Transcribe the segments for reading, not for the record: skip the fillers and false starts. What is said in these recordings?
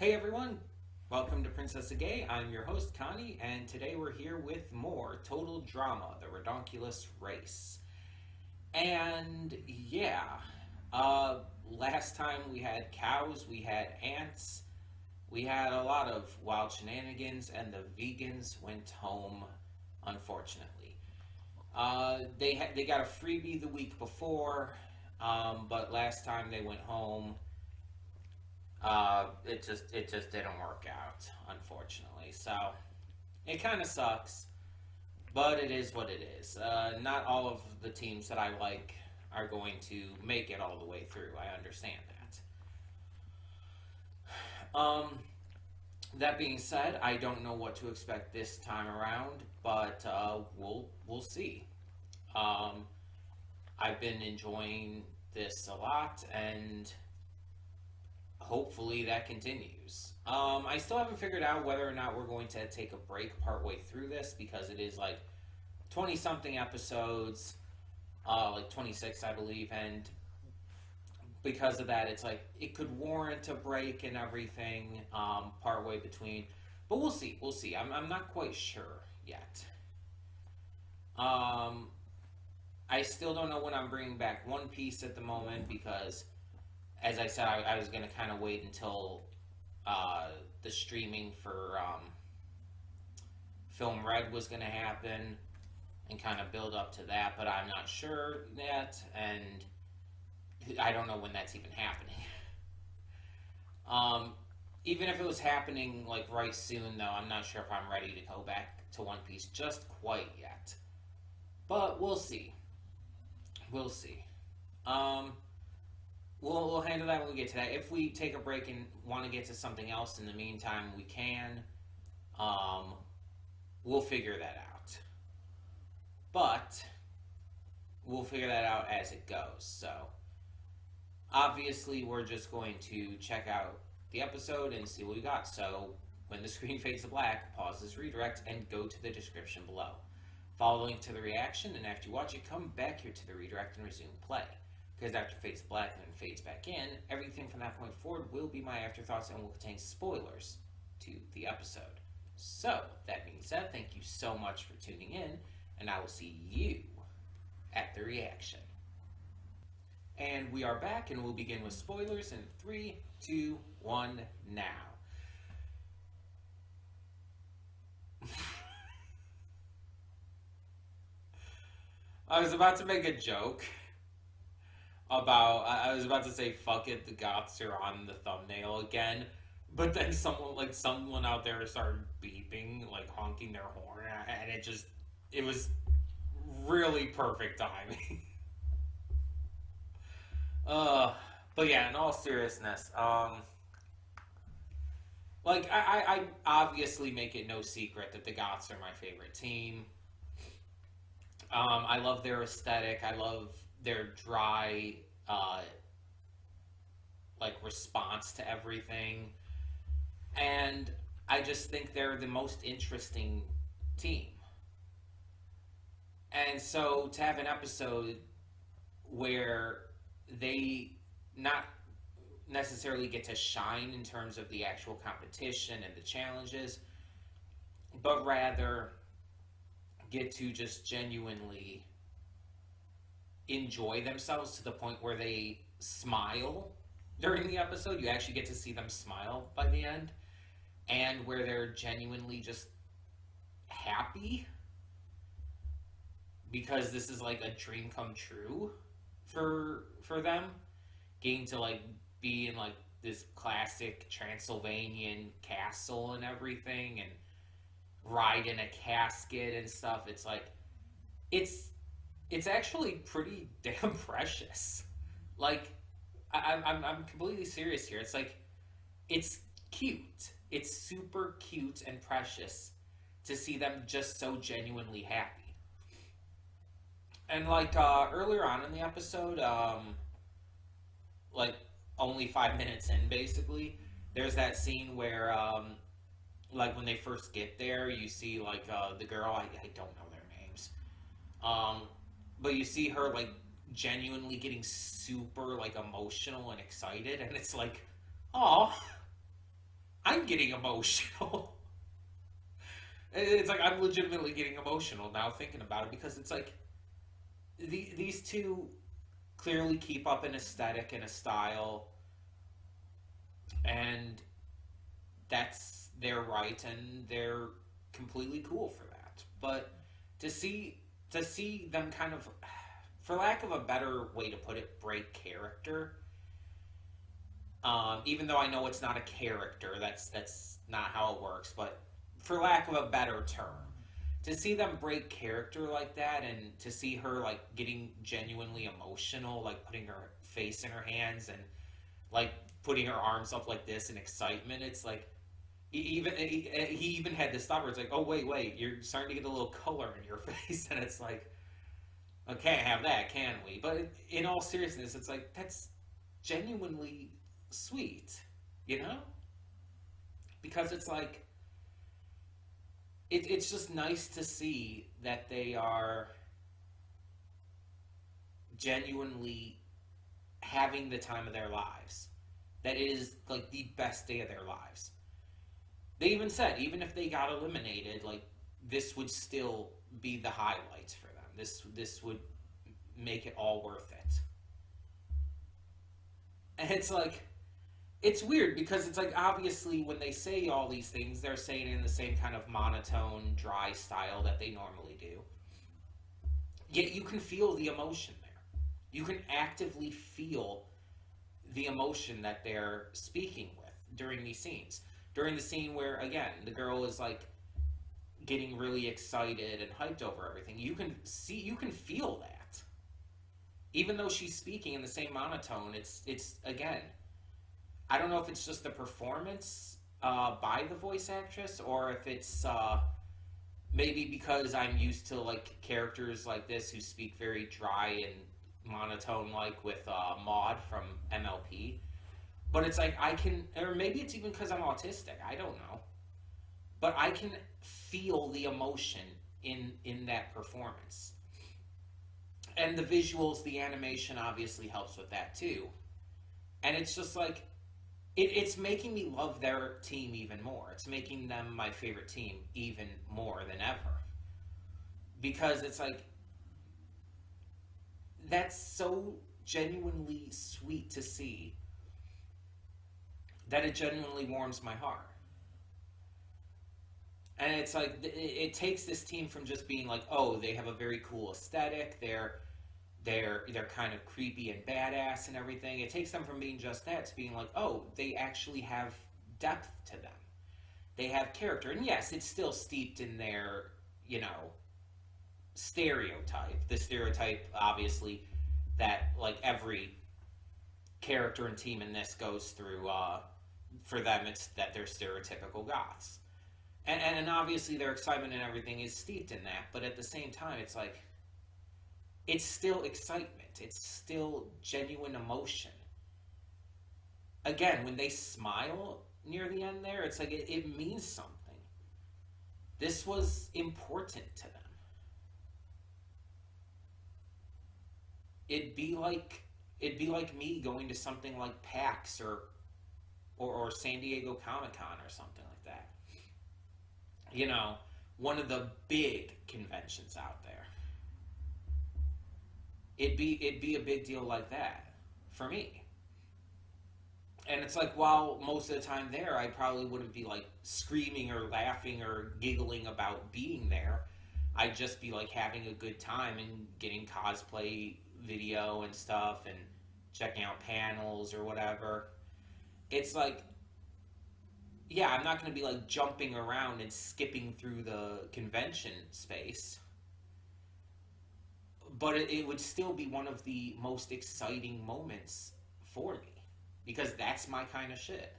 Hey everyone, welcome to Princess of Gay. I'm your host Connie, and today we're here with more total drama, the Ridonculous race. And yeah, last time we had cows, we had ants, we had a lot of wild shenanigans, and the vegans went home, unfortunately. They got a freebie the week before, but last time they went home, it just didn't work out, unfortunately. So it kind of sucks, but it is what it is. Not all of the teams that I like are going to make it all the way through. I understand that. That being said, I don't know what to expect this time around, but we'll see. Um, I've been enjoying this a lot, and hopefully that continues. I still haven't figured out whether or not we're going to take a break partway through this because it is like 20 something episodes, like 26, I believe, and because of that, it's like it could warrant a break and everything partway between. But we'll see. We'll see. I'm not quite sure yet. Um, I still don't know when I'm bringing back One Piece at the moment because as I said, I was going to kind of wait until the streaming for Film Red was going to happen and kind of build up to that, but I'm not sure yet, and I don't know when that's even happening. Even if it was happening like right soon, though, I'm not sure if I'm ready to go back to One Piece just quite yet. But we'll see. We'll see. Um, we'll handle that when we get to that. If we take a break and want to get to something else in the meantime, we can. Um, we'll figure that out. But we'll figure that out as it goes. So obviously, we're just going to check out the episode and see what we got. So when the screen fades to black, pause this redirect and go to the description below. Follow the link to the reaction, and after you watch it, come back here to the redirect and resume play. Because after it fades to black and then fades back in, everything from that point forward will be my afterthoughts and will contain spoilers to the episode. So, that being said, thank you so much for tuning in, and I will see you at the reaction. And we are back, and we'll begin with spoilers in 3, 2, 1, now. I was about to make a joke about, I was about to say, fuck it, the Goths are on the thumbnail again, but then someone out there started beeping, like honking their horn, and it was really perfect timing. uh, but yeah, in all seriousness, I obviously make it no secret that the Goths are my favorite team. I love their aesthetic. I love their dry, response to everything, and I just think they're the most interesting team. And so to have an episode where they not necessarily get to shine in terms of the actual competition and the challenges, but rather get to just genuinely enjoy themselves to the point where they smile during the episode. You actually get to see them smile by the end, and where they're genuinely just happy because this is like a dream come true for them, getting to like be in like this classic Transylvanian castle and everything, and ride in a casket and stuff. It's like it's actually pretty damn precious. Like I'm completely serious here. It's like it's cute. It's super cute and precious to see them just so genuinely happy. And like earlier on in the episode, like only 5 minutes in, basically, there's that scene where like when they first get there, you see like the girl. I don't know their names, but you see her like genuinely getting super like emotional and excited, and it's like, oh, I'm getting emotional. It's like I'm legitimately getting emotional now thinking about it because it's like these two clearly keep up an aesthetic and a style, and that's their right, and they're completely cool for that. But to see them kind of, for lack of a better way to put it, break character. Even though I know it's not a character, that's not how it works. But for lack of a better term, to see them break character like that, and to see her like getting genuinely emotional, like putting her face in her hands and like putting her arms up like this in excitement, it's like he even had to stop her. It's like, oh wait, you're starting to get a little color in your face, and it's like, I can't have that, can we? But in all seriousness, it's like that's genuinely sweet, you know? Because it's like it's just nice to see that they are genuinely having the time of their lives. That it is like the best day of their lives. They even said, even if they got eliminated, like this would still be the highlights for them. This would make it all worth it. And it's like it's weird because it's like obviously when they say all these things, they're saying it in the same kind of monotone, dry style that they normally do. Yet you can feel the emotion there. You can actively feel the emotion that they're speaking with during these scenes. During the scene where, again, the girl is like getting really excited and hyped over everything, you can feel that. Even though she's speaking in the same monotone, it's again, I don't know if it's just the performance by the voice actress, or if it's maybe because I'm used to like characters like this who speak very dry and monotone, like with Maud from MLP. But it's like I can, or maybe it's even because I'm autistic. I don't know, but I can feel the emotion in that performance, and the visuals, the animation obviously helps with that too. And it's just like it's making me love their team even more. It's making them my favorite team even more than ever, because it's like that's so genuinely sweet to see that it genuinely warms my heart. And it's like it takes this team from just being like, oh, they have a very cool aesthetic, they're kind of creepy and badass and everything. It takes them from being just that to being like, oh, they actually have depth to them. They have character. And yes, it's still steeped in their, stereotype. The stereotype, obviously, that like every character and team in this goes through. For them, it's that they're stereotypical goths. And obviously their excitement and everything is steeped in that. But at the same time, it's like, it's still excitement. It's still genuine emotion. Again, when they smile near the end there, it's like it means something. This was important to them. It'd be like me going to something like PAX or San Diego Comic-Con or something like that. One of the big conventions out there. It'd be a big deal like that for me. And it's like, while most of the time there, I probably wouldn't be like screaming or laughing or giggling about being there. I'd just be like having a good time and getting cosplay video and stuff and checking out panels or whatever. It's like, yeah, I'm not going to be like jumping around and skipping through the convention space. But it would still be one of the most exciting moments for me, because that's my kind of shit.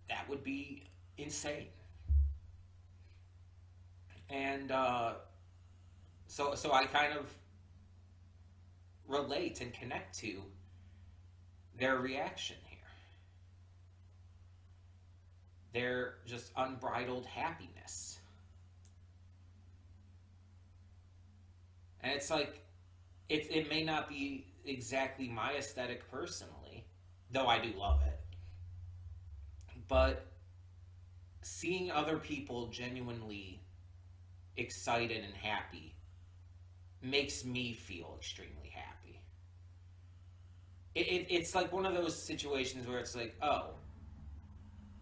That would be insane. And so I kind of relate and connect to their reaction here. Their just unbridled happiness. And it's like, it may not be exactly my aesthetic personally, though I do love it. But seeing other people genuinely excited and happy makes me feel extremely happy. It's like one of those situations where it's like, oh,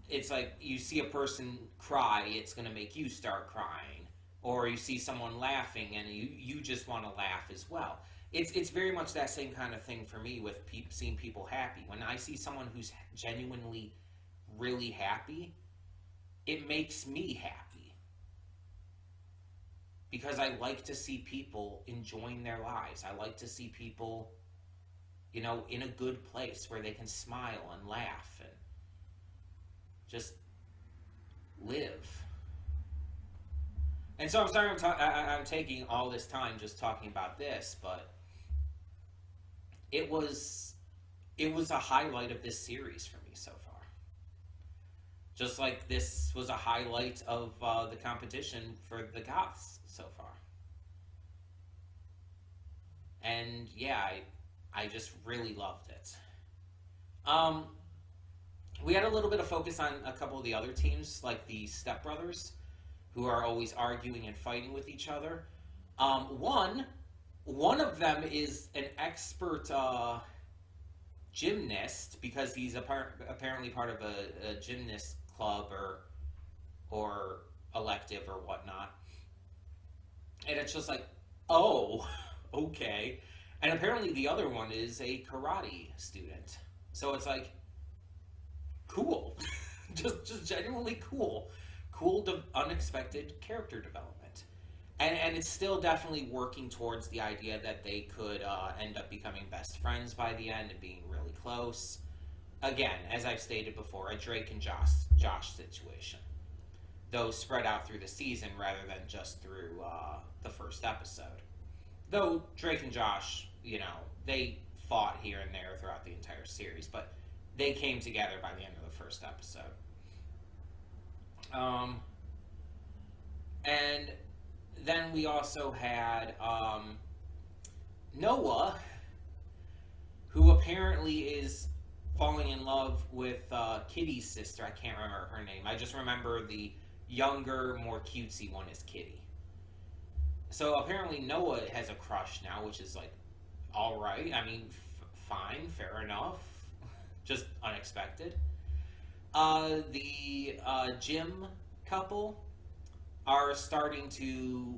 it's like you see a person cry, it's going to make you start crying. Or you see someone laughing and you just want to laugh as well. It's very much that same kind of thing for me with seeing people happy. When I see someone who's genuinely really happy, it makes me happy. Because I like to see people enjoying their lives. I like to see people, in a good place where they can smile and laugh and just live. And so I'm sorry I'm taking all this time just talking about this, but it was a highlight of this series for me so far. Just like this was a highlight of the competition for the Goths so far. And yeah, I just really loved it. We had a little bit of focus on a couple of the other teams, like the stepbrothers, who are always arguing and fighting with each other. One of them is an expert gymnast because he's apparently part of a gymnast club or elective or whatnot. And it's just like, oh, okay. And apparently the other one is a karate student. So it's like, cool. just genuinely cool. Cool, unexpected character development. And it's still definitely working towards the idea that they could end up becoming best friends by the end and being really close. Again, as I've stated before, a Drake and Josh situation. Though spread out through the season rather than just through the first episode. Though Drake and Josh, they fought here and there throughout the entire series, but they came together by the end of the first episode. And then we also had Noah, who apparently is falling in love with Kitty's sister. I can't remember her name. I just remember the younger, more cutesy one is Kitty. So apparently Noah has a crush now, which is like, all right. I mean, fine, fair enough. Just unexpected. The gym couple are starting to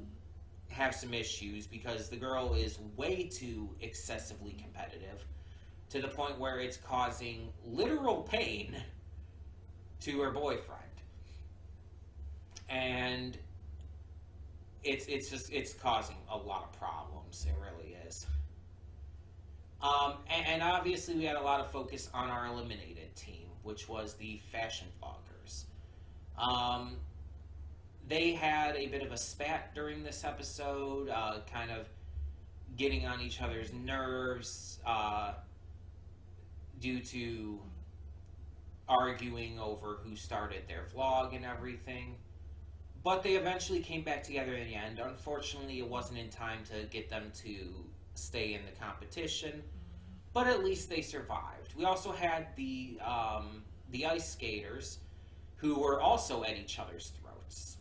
have some issues because the girl is way too excessively competitive to the point where it's causing literal pain to her boyfriend. And it's causing a lot of problems. It really is. And obviously we had a lot of focus on our eliminated team, which was the fashion vloggers. They had a bit of a spat during this episode, kind of getting on each other's nerves due to arguing over who started their vlog and everything. But they eventually came back together in the end. Unfortunately, it wasn't in time to get them to stay in the competition, but at least they survived. We also had the ice skaters, who were also at each other's throats.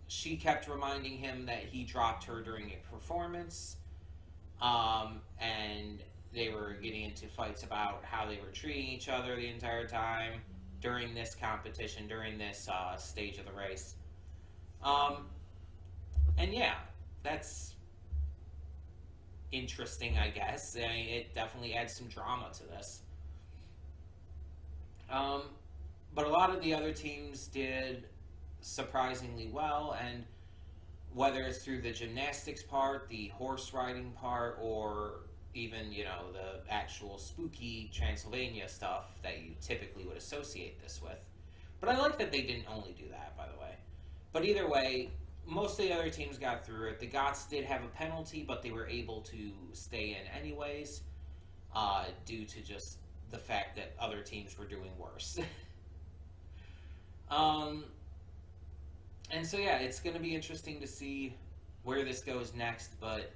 She kept reminding him that he dropped her during a performance, and they were getting into fights about how they were treating each other the entire time during this competition, during this stage of the race. And yeah, that's interesting, I guess. I mean, it definitely adds some drama to this. But a lot of the other teams did surprisingly well, and whether it's through the gymnastics part, the horse riding part, or even, the actual spooky Transylvania stuff that you typically would associate this with. But I like that they didn't only do that, by the way. But either way, most of the other teams got through it. The Goths did have a penalty, but they were able to stay in anyways, due to just the fact that other teams were doing worse. And so yeah, it's going to be interesting to see where this goes next, but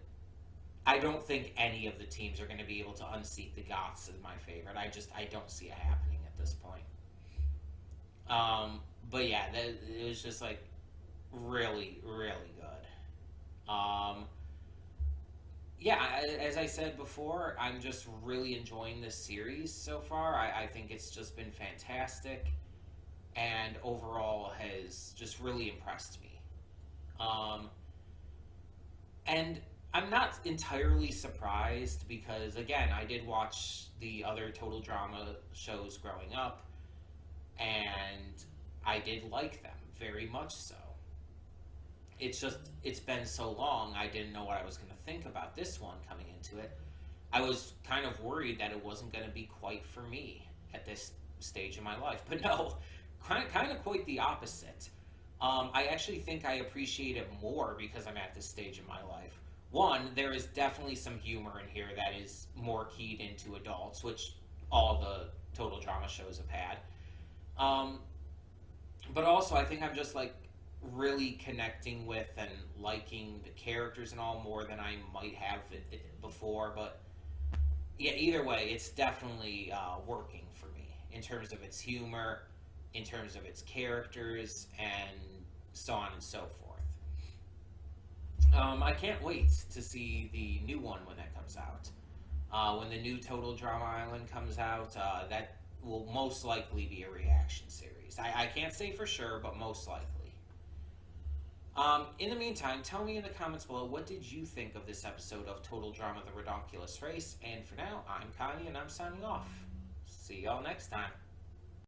I don't think any of the teams are going to be able to unseat the Goths as my favorite. I don't see it happening at this point. But yeah, it was just like really, really good. Yeah, as I said before, I'm just really enjoying this series so far. I think it's just been fantastic and overall has just really impressed me. Um, and I'm not entirely surprised because, again, I did watch the other total drama shows growing up and I did like them very much so. It's just, it's been so long, I didn't know what I was going to think about this one coming into it. I was kind of worried that it wasn't going to be quite for me at this stage in my life. But no, kind of quite the opposite. I actually think I appreciate it more because I'm at this stage in my life. One, there is definitely some humor in here that is more keyed into adults, which all the total drama shows have had. Um, but also, I think I'm just like really connecting with and liking the characters and all more than I might have before. But yeah, either way, it's definitely working for me in terms of its humor, in terms of its characters, and so on and so forth. I can't wait to see the new one when that comes out. When the new Total Drama Island comes out, that will most likely be a reaction series. I can't say for sure, but most likely. In the meantime, tell me in the comments below, what did you think of this episode of Total Drama The Ridonculous Race? And for now, I'm Connie and I'm signing off. See y'all next time.